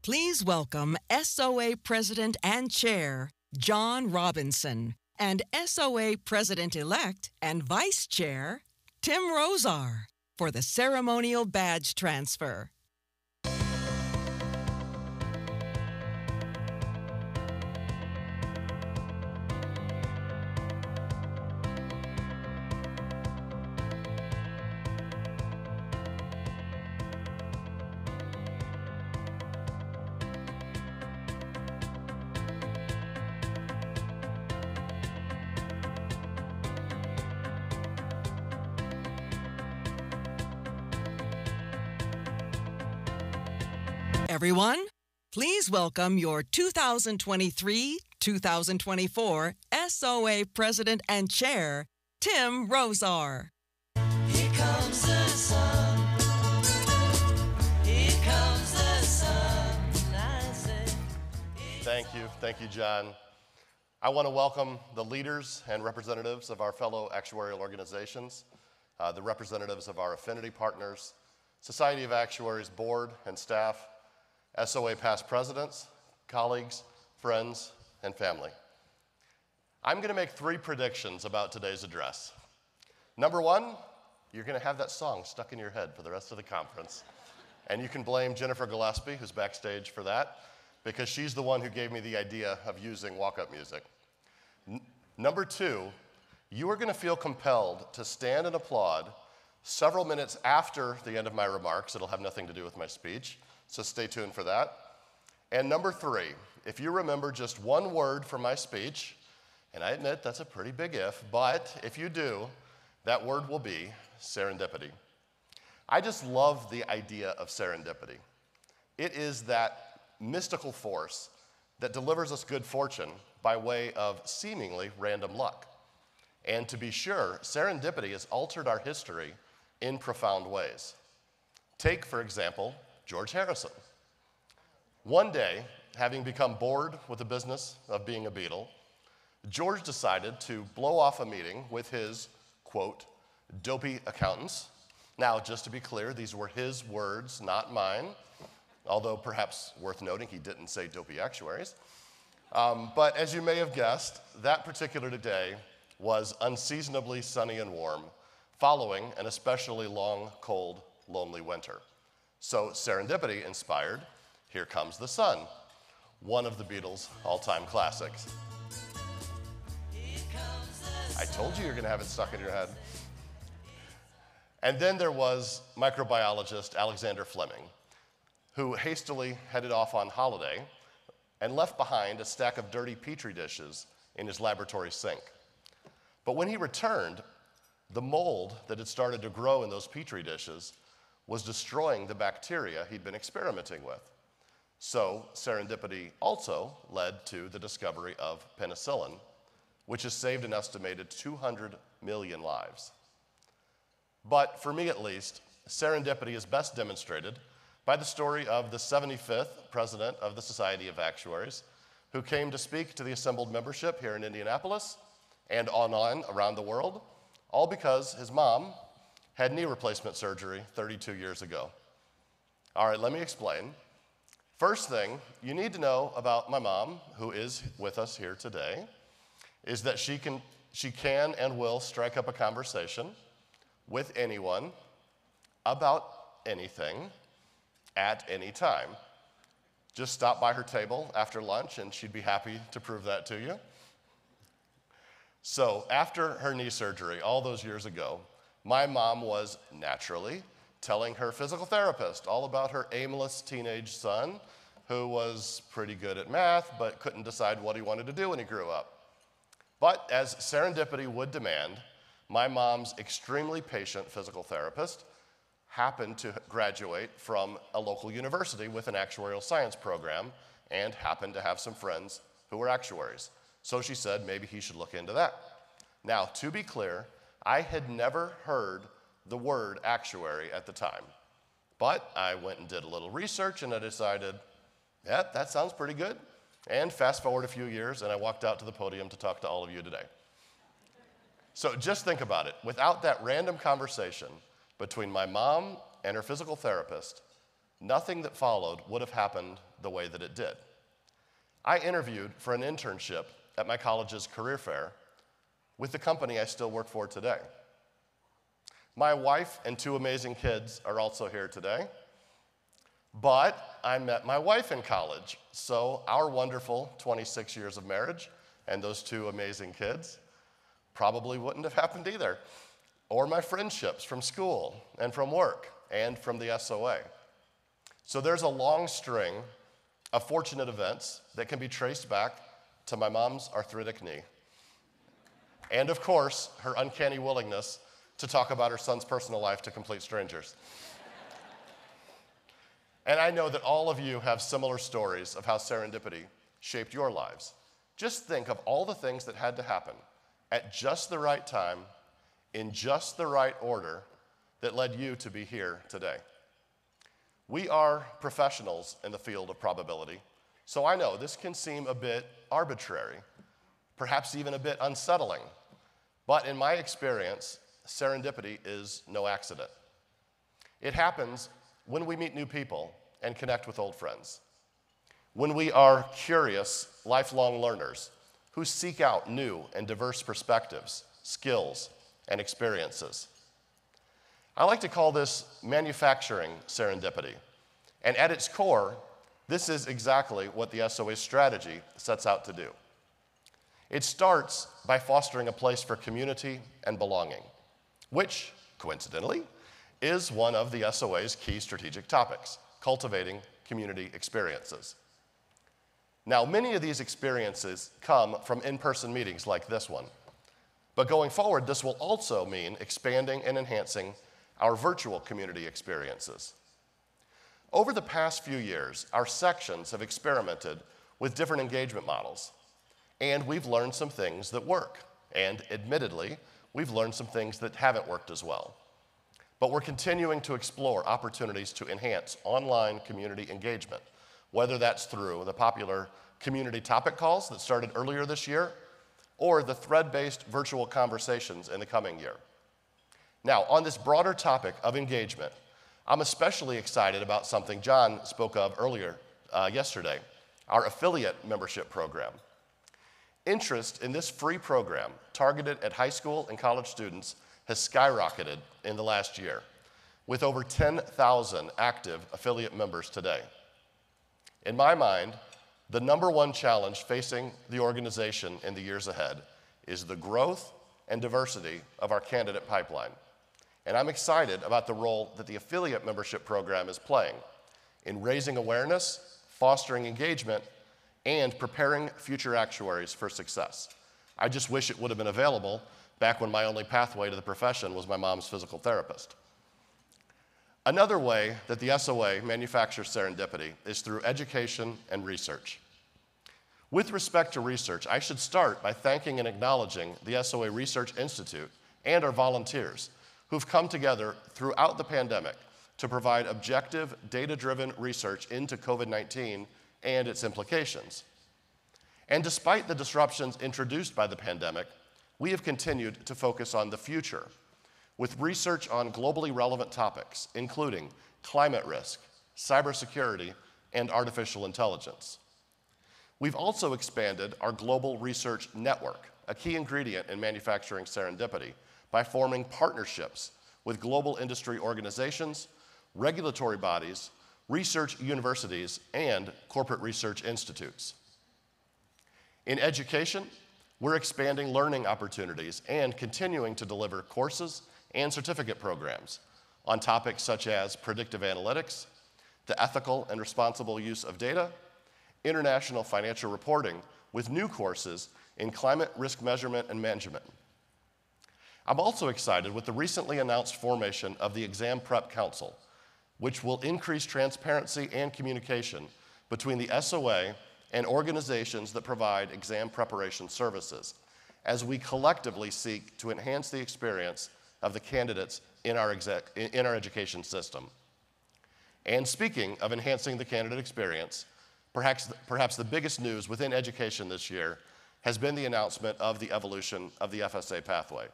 Please welcome SOA President and Chair, John Robinson, and SOA President-elect and Vice Chair, Tim Rozar, for the ceremonial badge transfer. Everyone, please welcome your 2023-2024 SOA President and Chair, Tim Rozar. Here comes the sun. Here comes the sun. I say, Thank you, John. I want to welcome the leaders and representatives of our fellow actuarial organizations, the representatives of our affinity partners, Society of Actuaries board and staff, SOA past presidents, colleagues, friends, and family. I'm going to make 3 predictions about today's address. Number 1, you're going to have that song stuck in your head for the rest of the conference. And you can blame Jennifer Gillespie, who's backstage, for that, because she's the one who gave me the idea of using walk-up music. Number 2, you are going to feel compelled to stand and applaud several minutes after the end of my remarks. It'll have nothing to do with my speech, so stay tuned for that. And number 3, if you remember just one word from my speech, and I admit that's a pretty big if, but if you do, that word will be serendipity. I just love the idea of serendipity. It is that mystical force that delivers us good fortune by way of seemingly random luck. And to be sure, serendipity has altered our history in profound ways. Take, for example, George Harrison. One day, having become bored with the business of being a Beatle, George decided to blow off a meeting with his, quote, dopey accountants. Now, just to be clear, these were his words, not mine, although perhaps worth noting, he didn't say dopey actuaries. But as you may have guessed, that particular day was unseasonably sunny and warm, following an especially long, cold, lonely winter. So serendipity inspired Here Comes the Sun, one of the Beatles' all-time classics. I told you you're going to have it stuck in your head. And then there was microbiologist Alexander Fleming, who hastily headed off on holiday and left behind a stack of dirty Petri dishes in his laboratory sink. But when he returned, the mold that had started to grow in those Petri dishes was destroying the bacteria he'd been experimenting with. So serendipity also led to the discovery of penicillin, which has saved an estimated 200 million lives. But for me at least, serendipity is best demonstrated by the story of the 75th president of the Society of Actuaries, who came to speak to the assembled membership here in Indianapolis and online around the world, all because his mom had knee replacement surgery 32 years ago. All right, let me explain. First thing you need to know about my mom, who is with us here today, is that she can and will strike up a conversation with anyone about anything at any time. Just stop by her table after lunch and she'd be happy to prove that to you. So after her knee surgery all those years ago, my mom was naturally telling her physical therapist all about her aimless teenage son who was pretty good at math but couldn't decide what he wanted to do when he grew up. But as serendipity would demand, my mom's extremely patient physical therapist happened to graduate from a local university with an actuarial science program and happened to have some friends who were actuaries. So she said maybe he should look into that. Now, to be clear, I had never heard the word actuary at the time, but I went and did a little research and I decided, yeah, that sounds pretty good. And fast forward a few years and I walked out to the podium to talk to all of you today. So just think about it. Without that random conversation between my mom and her physical therapist, nothing that followed would have happened the way that it did. I interviewed for an internship at my college's career fair with the company I still work for today. My wife and 2 amazing kids are also here today, but I met my wife in college, so our wonderful 26 years of marriage and those 2 amazing kids probably wouldn't have happened either, or my friendships from school and from work and from the SOA. So there's a long string of fortunate events that can be traced back to my mom's arthritic knee. And of course, her uncanny willingness to talk about her son's personal life to complete strangers. And I know that all of you have similar stories of how serendipity shaped your lives. Just think of all the things that had to happen at just the right time, in just the right order, that led you to be here today. We are professionals in the field of probability, so I know this can seem a bit arbitrary, perhaps even a bit unsettling. But in my experience, serendipity is no accident. It happens when we meet new people and connect with old friends. When we are curious, lifelong learners who seek out new and diverse perspectives, skills, and experiences. I like to call this manufacturing serendipity. And at its core, this is exactly what the SOA strategy sets out to do. It starts by fostering a place for community and belonging, which, coincidentally, is one of the SOA's key strategic topics, cultivating community experiences. Now, many of these experiences come from in-person meetings like this one, but going forward, this will also mean expanding and enhancing our virtual community experiences. Over the past few years, our sections have experimented with different engagement models, and we've learned some things that work, and admittedly, we've learned some things that haven't worked as well. But we're continuing to explore opportunities to enhance online community engagement, whether that's through the popular community topic calls that started earlier this year, or the thread-based virtual conversations in the coming year. Now, on this broader topic of engagement, I'm especially excited about something John spoke of earlier yesterday, our affiliate membership program. Interest in this free program targeted at high school and college students has skyrocketed in the last year, with over 10,000 active affiliate members today. In my mind, the #1 challenge facing the organization in the years ahead is the growth and diversity of our candidate pipeline. And I'm excited about the role that the affiliate membership program is playing in raising awareness, fostering engagement, and preparing future actuaries for success. I just wish it would have been available back when my only pathway to the profession was my mom's physical therapist. Another way that the SOA manufactures serendipity is through education and research. With respect to research, I should start by thanking and acknowledging the SOA Research Institute and our volunteers who've come together throughout the pandemic to provide objective, data-driven research into COVID-19 and its implications. And despite the disruptions introduced by the pandemic, we have continued to focus on the future with research on globally relevant topics, including climate risk, cybersecurity, and artificial intelligence. We've also expanded our global research network, a key ingredient in manufacturing serendipity, by forming partnerships with global industry organizations, regulatory bodies, research universities, and corporate research institutes. In education, we're expanding learning opportunities and continuing to deliver courses and certificate programs on topics such as predictive analytics, the ethical and responsible use of data, international financial reporting, with new courses in climate risk measurement and management. I'm also excited with the recently announced formation of the Exam Prep Council, which will increase transparency and communication between the SOA and organizations that provide exam preparation services, as we collectively seek to enhance the experience of the candidates in our education system. And speaking of enhancing the candidate experience, perhaps the biggest news within education this year has been the announcement of the evolution of the FSA pathway.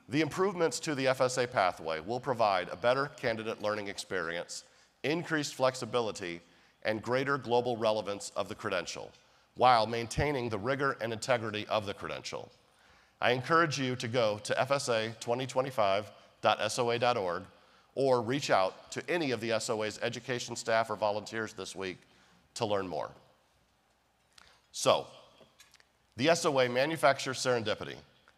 The improvements to the FSA pathway will provide a better candidate learning experience increased flexibility, and greater global relevance of the credential, while maintaining the rigor and integrity of the credential. I encourage you to go to fsa2025.soa.org or reach out to any of the SOA's education staff or volunteers this week to learn more. So, the SOA manufactures serendipity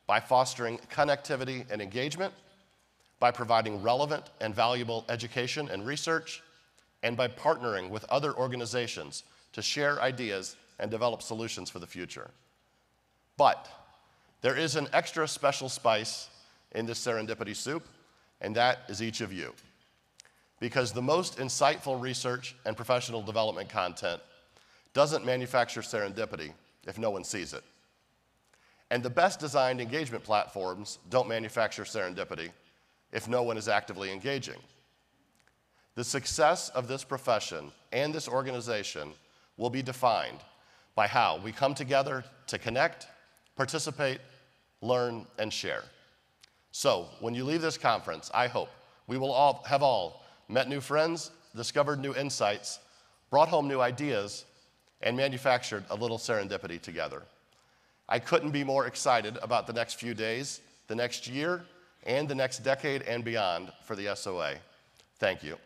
by fostering connectivity and engagement, by providing relevant and valuable education and research, and by partnering with other organizations to share ideas and develop solutions for the future. But there is an extra special spice in this serendipity soup, and that is each of you. Because the most insightful research and professional development content doesn't manufacture serendipity if no one sees it. And the best designed engagement platforms don't manufacture serendipity if no one is actively engaging. The success of this profession and this organization will be defined by how we come together to connect, participate, learn, and share. So, when you leave this conference, I hope we will all have met new friends, discovered new insights, brought home new ideas, and manufactured a little serendipity together. I couldn't be more excited about the next few days, the next year, and the next decade and beyond for the SOA. Thank you.